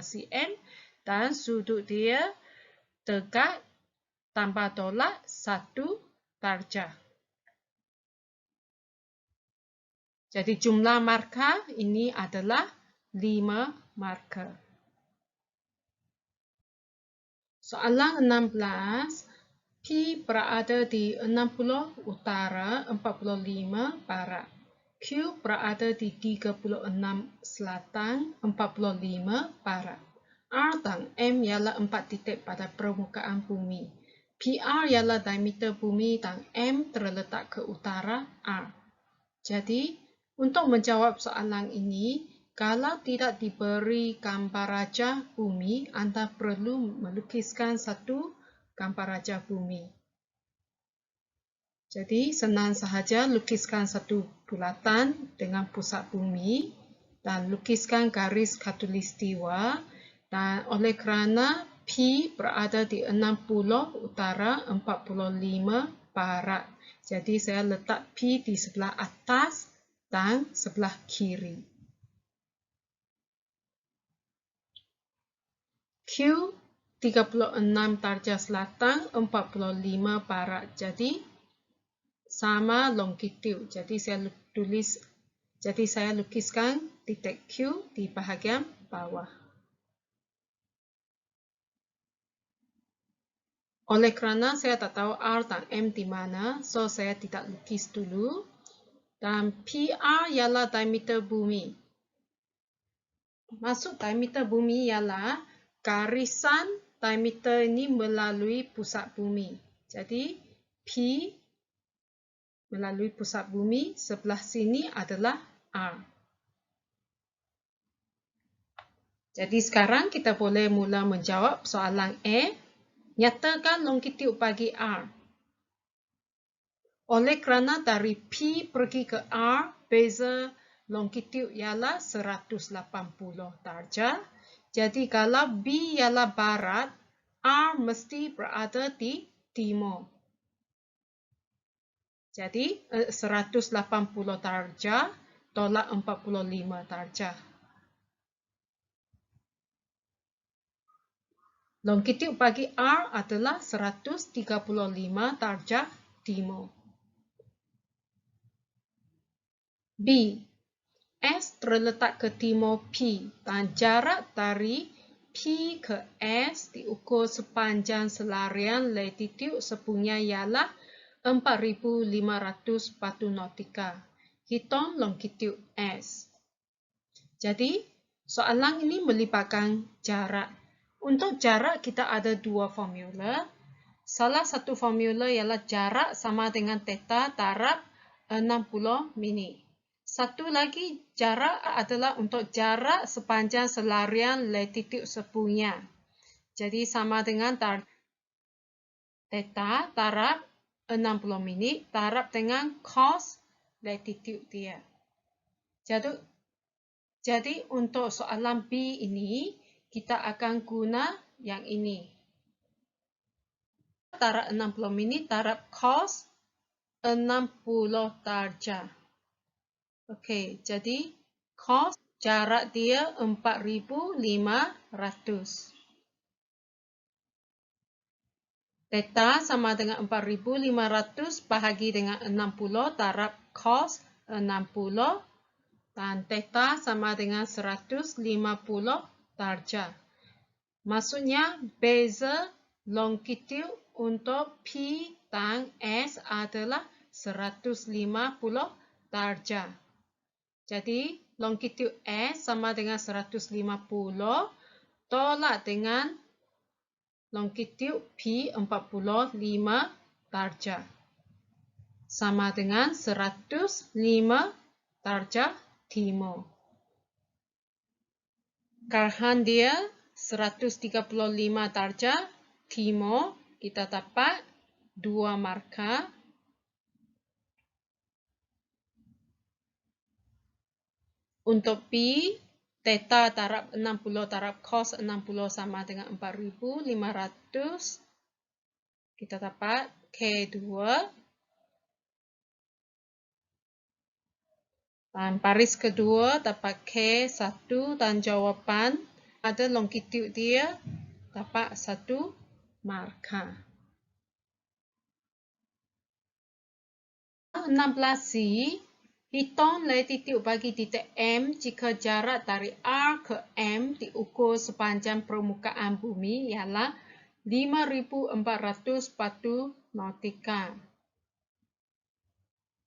cm. Dan sudut dia tegak tanpa tolak 1 darjah. Jadi jumlah markah ini adalah 5 markah. Soalan 16. P berada di 60 utara, 45 barat. Q berada di 36 selatan, 45 barat. R dan M ialah 4 titik pada permukaan bumi. PR ialah diameter bumi dan M terletak ke utara R. Jadi, untuk menjawab soalan ini, kalau tidak diberi gambar rajah bumi, anda perlu melukiskan satu gambar rajah bumi. Jadi, senang sahaja lukiskan satu bulatan dengan pusat bumi dan lukiskan garis khatulistiwa. Dan oleh kerana P berada di 60 utara, 45 barat. Jadi, saya letak P di sebelah atas dan sebelah kiri. Q 36 darjah selatan, 45 barat. Jadi sama longitude. Jadi saya lukiskan titik Q di bahagian bawah. Oleh kerana saya tak tahu R dan M di mana, so saya tidak lukis dulu. Dan PR ialah diameter bumi. Maksud diameter bumi ialah garisan diameter ini melalui pusat bumi. Jadi P melalui pusat bumi, sebelah sini adalah R. Jadi sekarang kita boleh mula menjawab soalan A. Nyatakan longitude bagi R. Oleh kerana dari P pergi ke R, beza longitude ialah 180 darjah. Jadi kalau B ialah barat, R mesti berada di timur. Jadi 180 darjah tolak 45 darjah. Longitude bagi R adalah 135 darjah timur. B. S terletak ke timur P dan jarak dari P ke S diukur sepanjang selarian latitude sepunya ialah 4,500 batu nautika. Hitung longitude S. Jadi, soalan ini melibatkan jarak. Untuk jarak kita ada dua formula. Salah satu formula ialah jarak sama dengan theta darab 60 minit. Satu lagi jarak adalah untuk jarak sepanjang selarian latitude sepunya. Jadi sama dengan theta darab 60 minit darab dengan cos latitude dia. Jadi untuk soalan B ini kita akan guna yang ini. Darab 60 minit darab cos 60 darjah. Okey, jadi cos jarak dia 4,500. Theta sama dengan 4,500 bahagi dengan 60 darab cos 60 dan theta sama dengan 150 darjah. Maksudnya beza longitude untuk P dan S adalah 150 darjah. Jadi, longitude S sama dengan 150 tolak dengan longitude P 45 darjah. Sama dengan 105 darjah timur. Karahan dia 135 darjah timur. Kita dapat 2 markah. Untuk B, theta taraf 60 taraf cos 60 sama dengan 4.500. Kita dapat K2. Dan baris kedua dapat K1 dan jawapan ada longitude dia dapat 1 markah. 16C, hitung latitude bagi titik M jika jarak dari R ke M diukur sepanjang permukaan bumi ialah 5.400 batu nautika.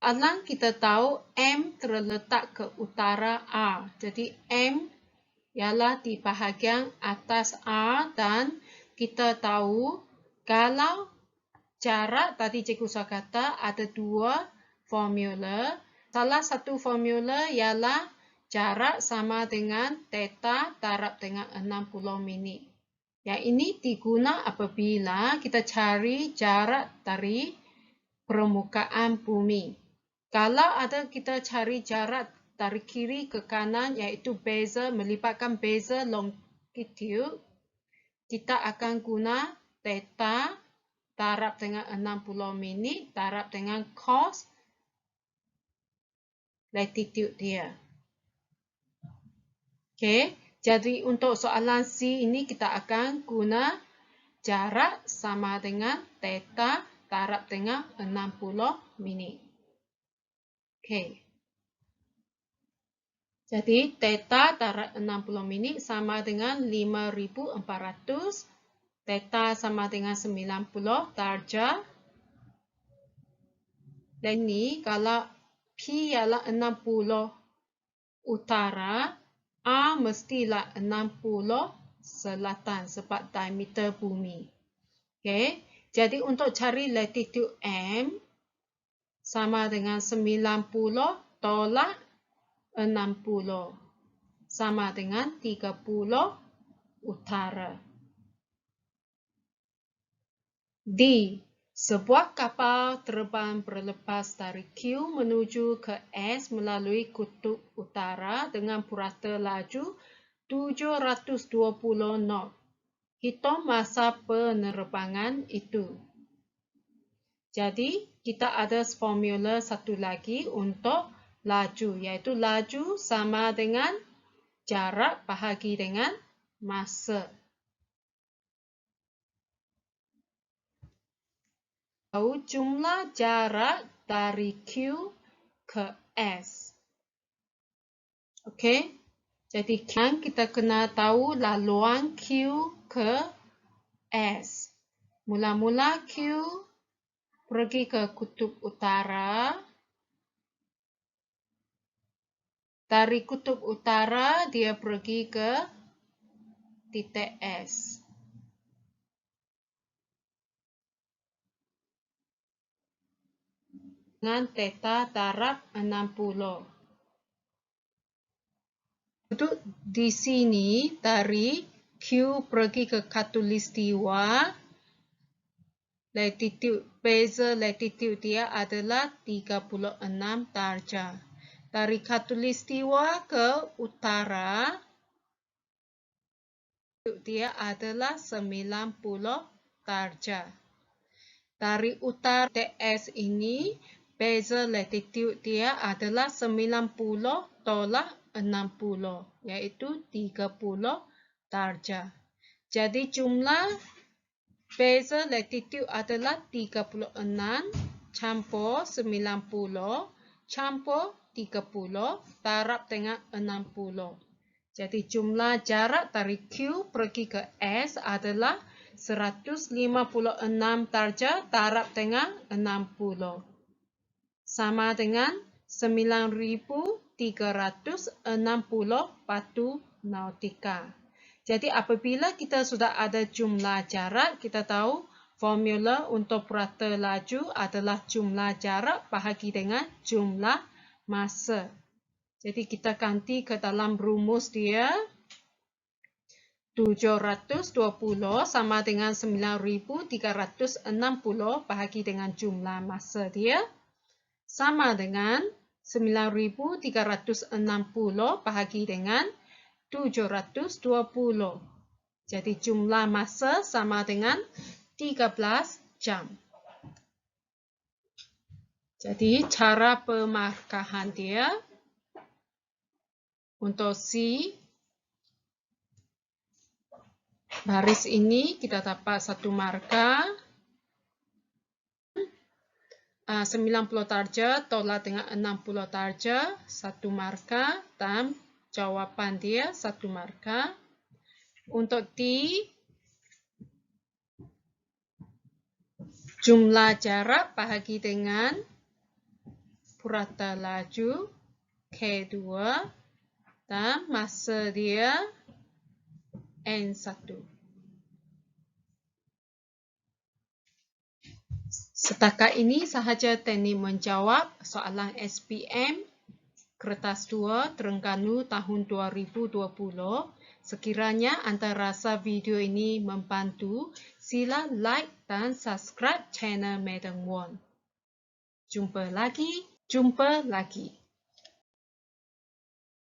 Alang kita tahu M terletak ke utara R. Jadi M ialah di bahagian atas R dan kita tahu kalau jarak tadi cikgu sudah kata ada 2 formula. Salah satu formula ialah jarak sama dengan theta darab dengan 60 minit. Yang ini diguna apabila kita cari jarak dari permukaan bumi. Kalau ada kita cari jarak dari kiri ke kanan iaitu melibatkan beza longitude, kita akan guna theta darab dengan 60 minit darab dengan cos latitude dia. Okey, jadi untuk soalan C ini kita akan guna jarak sama dengan theta darab dengan 60 minit. Okey. Jadi theta darab 60 minit sama dengan 5.400. Theta sama dengan 90 darjah. Dan ini kalau P ialah 60 utara, R mestilah 60 selatan sebab diameter bumi. Okey. Jadi untuk cari latitude M sama dengan 90 tolak 60 sama dengan 30 utara. D. Sebuah kapal terbang berlepas dari Q menuju ke S melalui kutub utara dengan purata laju 720 knot. Hitung masa penerbangan itu. Jadi, kita ada formula satu lagi untuk laju, iaitu laju sama dengan jarak bahagi dengan masa. Tahu jumlah jarak dari Q ke S. Okey, jadi kita kena tahu laluan Q ke S. Mula-mula Q pergi ke kutub utara. Dari kutub utara, dia pergi ke titik S. Dengan theta darab 60. Duduk di sini, dari Q pergi ke khatulistiwa. Beza latitude dia adalah 36 darjah. Dari khatulistiwa ke utara, dia adalah 90 darjah. Dari utara TS ini, beza latitude dia adalah 90 tolak 60, iaitu 30 darjah. Jadi jumlah beza latitude adalah 36 campur 90 campur 30 darab dengan 60. Jadi jumlah jarak dari Q pergi ke S adalah 156 darjah darab dengan 60. Sama dengan 9.360 batu nautika. Jadi apabila kita sudah ada jumlah jarak, kita tahu formula untuk purata laju adalah jumlah jarak bahagi dengan jumlah masa. Jadi kita ganti ke dalam rumus dia. 720 sama dengan 9.360 bahagi dengan jumlah masa dia. Sama dengan 9.360 bahagi dengan 720. Jadi jumlah masa sama dengan 13 jam. Jadi cara pemarkahan dia untuk C baris ini kita dapat 1 markah. 90 darjah tolak dengan 60 darjah 1 markah dan jawapan dia 1 markah. Untuk D jumlah jarak bahagi dengan purata laju K2 dan masa dia N1. Setakat ini sahaja teknik menjawab soalan SPM Kertas 2 Terengganu tahun 2020. Sekiranya anda rasa video ini membantu, sila like dan subscribe channel Madam Won. Jumpa lagi.